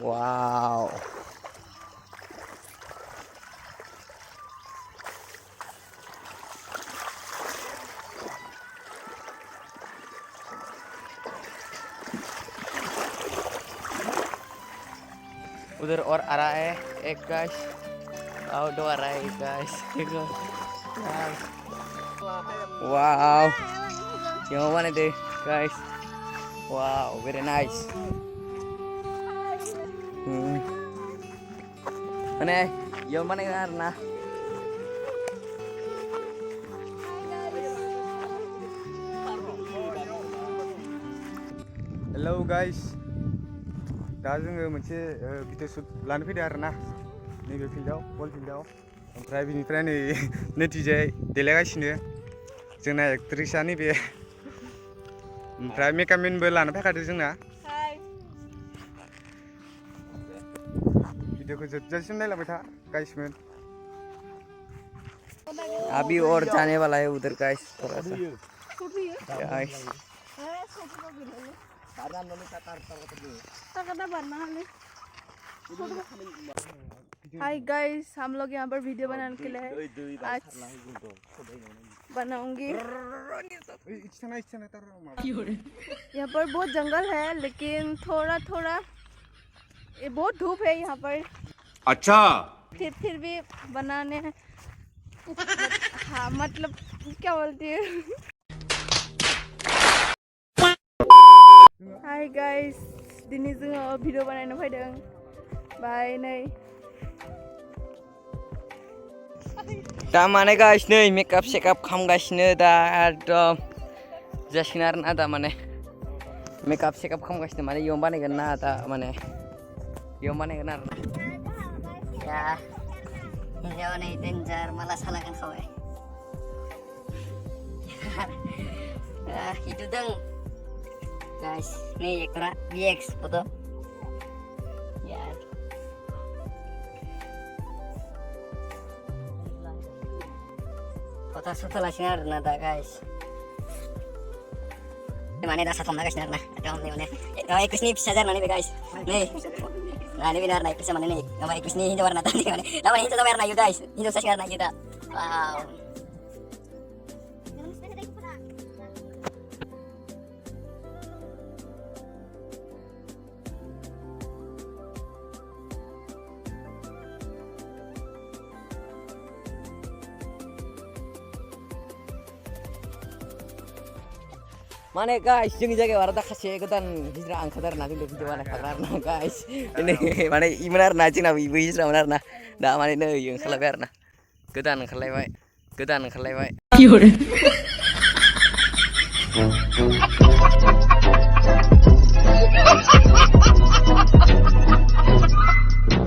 Wow उधर और आ रहा है एक गाइस दो आ रहा है एक गाइस देखो wow yang mana deh guys wow very nice mana yang mana karena hello guys दा जोङो मोनसे भिडिअ शुट लानो फैदों आरोना नैबे फिल्डआव बल फिल्डआव ओमफ्राय बिनिफ्राय नै नैथिजाय देलायगासिनो जोंना एक्ट्रिसआ नैबे ओमफ्राय मेकआपमेनबो लाना फैखादों जोंना भिडिअखौ जोबजासिम नायलांबाय था गाइसमोन अभी और जाने वाला है उधर गाइस थोड़ा सा गाइस हाय गाइस हम लोग यहाँ पर वीडियो बनाने के लिए आज बनाऊंगी। यहाँ पर बहुत जंगल है लेकिन थोड़ा थोड़ा ये बहुत धूप है यहाँ पर। अच्छा फिर भी बनाने हाँ मतलब क्या बोलती है हाय गाइस दिनै जोङो भिडिअ बानायनो फैदों बाय नै दा माने गाइस नै मेकआप सेकआप खालामगासिनो दा एकदम जासिगोन आरोना दा माने मेकआप सेकआप खालामगासिनो माने इयावनो बानायगोन ना दा माने इयावनो बानायगोन आरोना ya hijau nih danger malah salah kan kau itu dong guys nih kena BX foto ya foto setelah sinar nada guys mana dah satu guys narna ada om nih mana kalau ikut nih bisa jalan nih guys nih nah ini benar naik sama nih nama ikut nih hijau warna tadi mana nama hijau warna you guys hijau saya warna kita wow माने guys जोंनि जायगायाव आरो दाखासे गोदान हिजरा ओंखारदों आरोना जोंनि video बानायखाग्रा आरोना guys नै माने इमोन आरोना जोंनाबो इबो हिजरामोन आरोना दा माने नै ओंखारलायबाय आरोना गोदान ओंखारलायबाय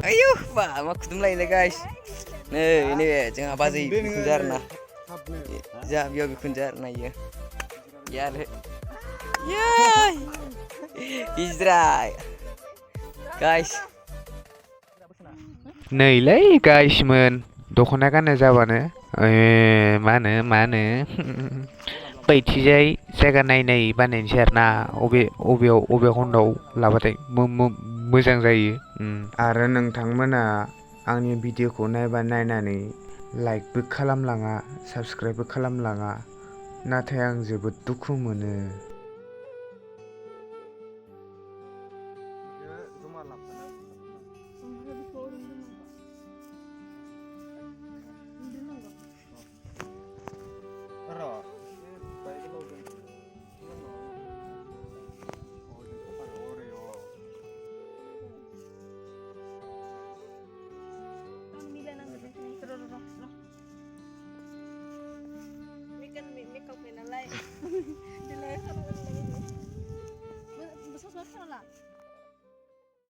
आयु बा मा खुदुमलायोलै गाइस नै नैबे जोंहा बाजै बिखुनजो आरोना जोंहा बेयाव बिखुनजो आरोना इयो यार Yay! Israel, guys. नैलै गाइसमोन दख'ना गाननो जाबानो मा होनो बैथिजाय जायगा नायै बानायनोसै आरोना अबे खन्दाव लाबाथाय मोजां जायो आरो नोंथांमोना आंनि भिडिअखौ नायनानै लाइकबो खालामलाङा साबस्क्राइबबो खालामलाङा नाथाय आं जोबोद दुखु मोनो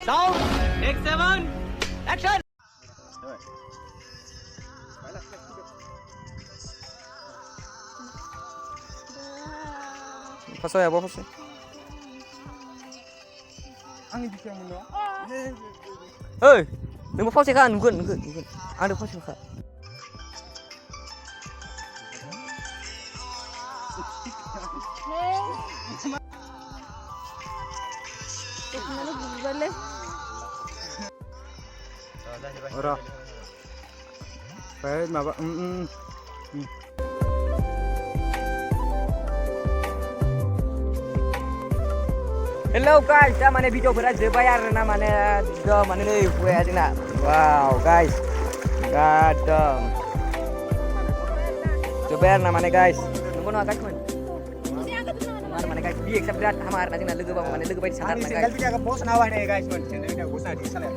Sound, take 7, action. Pasal ya, pasal. Angin bisa mana? Hei, nunggu pasal kan, nunggu. Ada pasal kan? र' ओमफ्राय माबा हेलौ गाइस दा माने भिडिअफोरा जोब्बाय आरोना माने एकदम माने नै हुवाया जोंना वाव गाइस एकदम जोब्बाय आरोना माने गाइस नंगौ नङा गाइसमोन माने गाइस बि एक्सआ बिराद हामा आरोना जोंना लोगो बाबा माने लोगो बायदि साननो आरोना गाइस सेन्देल भिडिअ'खौ बस नावाय नै गाइस मोन सेन्देल भिडिअ'खौ बस नायदि सालाय